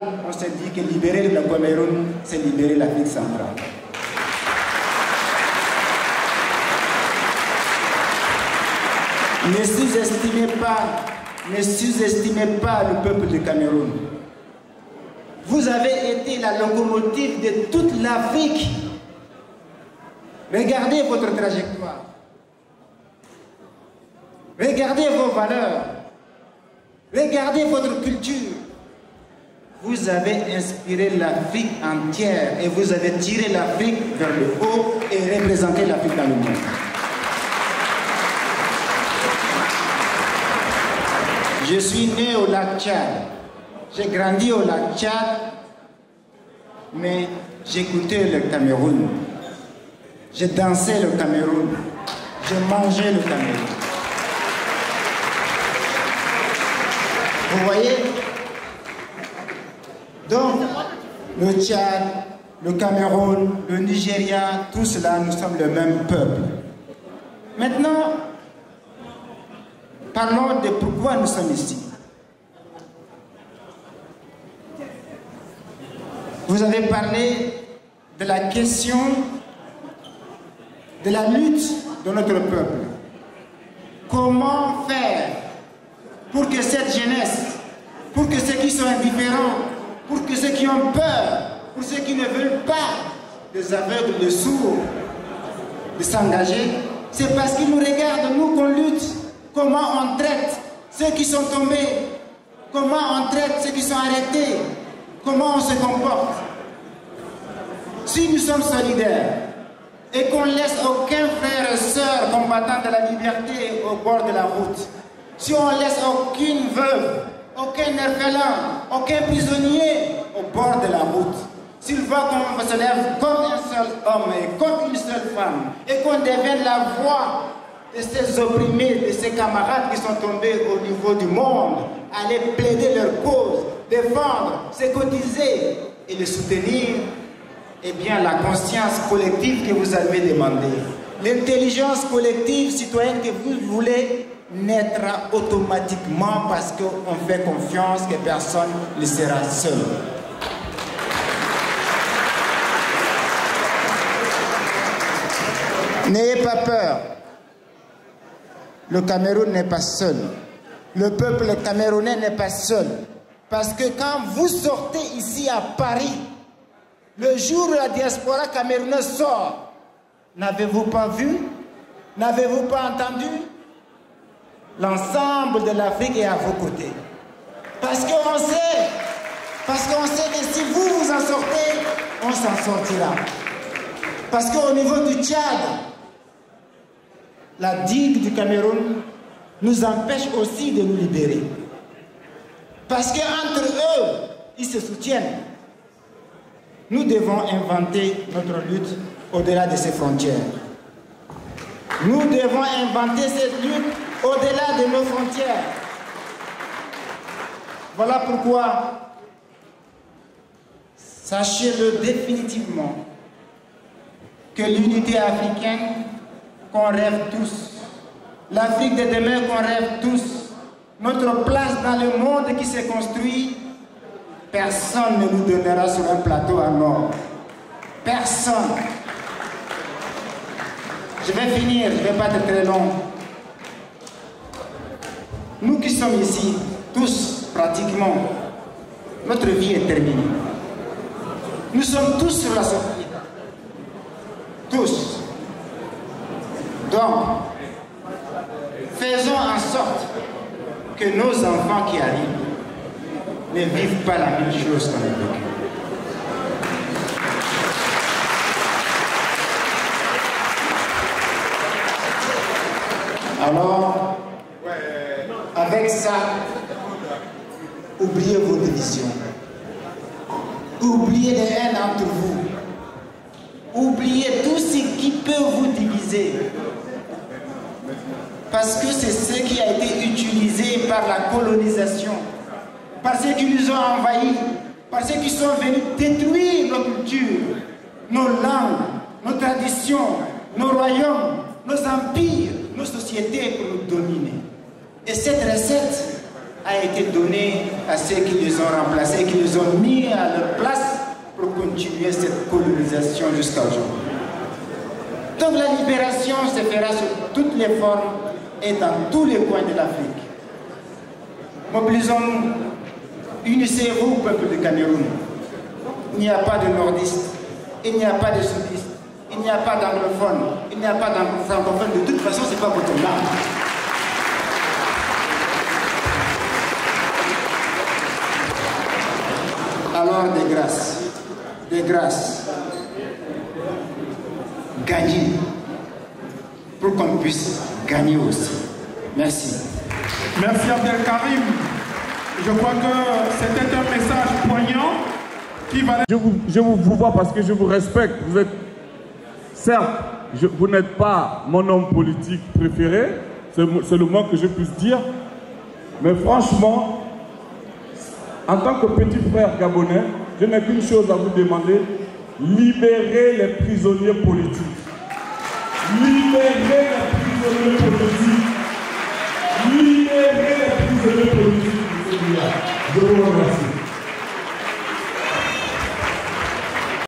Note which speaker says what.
Speaker 1: On s'est dit que libérer le Cameroun, c'est libérer l'Afrique centrale. Ne sous-estimez pas le peuple du Cameroun. Vous avez été la locomotive de toute l'Afrique. Regardez votre trajectoire. Regardez vos valeurs. Regardez votre culture. Vous avez inspiré l'Afrique entière et vous avez tiré l'Afrique vers le haut et représenté l'Afrique dans le monde. Je suis né au lac Tchad. J'ai grandi au lac Tchad, mais j'écoutais le Cameroun. J'ai dansé le Cameroun. J'ai mangé le Cameroun. Vous voyez? Donc, le Tchad, le Cameroun, le Nigeria, tout cela, nous sommes le même peuple. Maintenant, parlons de pourquoi nous sommes ici. Vous avez parlé de la question de la lutte de notre peuple. Comment faire pour que cette jeunesse, pour que ceux qui sont indifférents, pour que ceux qui ont peur, pour ceux qui ne veulent pas, des aveugles, des sourds, de s'engager, c'est parce qu'ils nous regardent, nous, qu'on lutte. Comment on traite ceux qui sont tombés? Comment on traite ceux qui sont arrêtés? Comment on se comporte? Si nous sommes solidaires et qu'on laisse aucun frère et sœur combattant de la liberté au bord de la route, si on laisse aucune veuve, aucun orphelin, aucun prisonnier au bord de la route, s'il voit qu'on se lève comme un seul homme et comme une seule femme et qu'on devienne la voix de ces opprimés, de ces camarades qui sont tombés au niveau du monde, aller plaider leur cause, défendre, se cotiser et les soutenir, eh bien la conscience collective que vous avez demandée, l'intelligence collective citoyenne que vous voulez, naîtra automatiquement parce qu'on fait confiance que personne ne sera seul. N'ayez pas peur. Le Cameroun n'est pas seul. Le peuple camerounais n'est pas seul. Parce que quand vous sortez ici à Paris, le jour où la diaspora camerounaise sort, n'avez-vous pas vu? N'avez-vous pas entendu? L'ensemble de l'Afrique est à vos côtés. Parce qu'on sait que si vous vous en sortez, on s'en sortira. Parce qu'au niveau du Tchad, la digue du Cameroun nous empêche aussi de nous libérer. Parce qu'entre eux, ils se soutiennent. Nous devons inventer notre lutte au-delà de ces frontières. Nous devons inventer cette lutte au-delà de nos frontières. Voilà pourquoi, sachez-le définitivement, que l'unité africaine qu'on rêve tous, l'Afrique de demain qu'on rêve tous, notre place dans le monde qui s'est construit, personne ne nous donnera sur un plateau en or. Personne. Je vais finir, je ne vais pas être très long. Nous qui sommes ici, tous pratiquement, notre vie est terminée. Nous sommes tous sur la sortie. Tous. Donc, faisons en sorte que nos enfants qui arrivent ne vivent pas la même chose qu'on a vécu. Alors, avec ça, oubliez vos divisions. Oubliez les haines entre vous. Oubliez tout ce qui peut vous diviser. Parce que c'est ce qui a été utilisé par la colonisation, par ceux qui nous ont envahis, par ceux qui sont venus détruire nos cultures, nos langues, nos traditions, nos royaumes, nos empires, nos sociétés pour nous dominer. Et cette recette, a été donné à ceux qui les ont remplacés, qui les ont mis à leur place pour continuer cette colonisation jusqu'à aujourd'hui. Donc la libération se fera sous toutes les formes et dans tous les coins de l'Afrique. Mobilisons-nous, unissez-vous, peuple du Cameroun. Il n'y a pas de nordistes, il n'y a pas de sudistes, il n'y a pas d'anglophones, il n'y a pas d'anglophones. De toute façon, ce n'est pas votre langue. Alors, des grâces, gagnez pour qu'on puisse gagner aussi. Merci.
Speaker 2: Merci Abdelkarim. Je crois que c'était un message poignant qui va...
Speaker 3: Je vous vois parce que je vous respecte. Vous êtes, certes, vous n'êtes pas mon homme politique préféré, c'est le moins que je puisse dire, mais franchement, en tant que petit frère gabonais, je n'ai qu'une chose à vous demander: libérez les prisonniers politiques. Libérez les prisonniers politiques. Libérez les prisonniers politiques. Je vous remercie.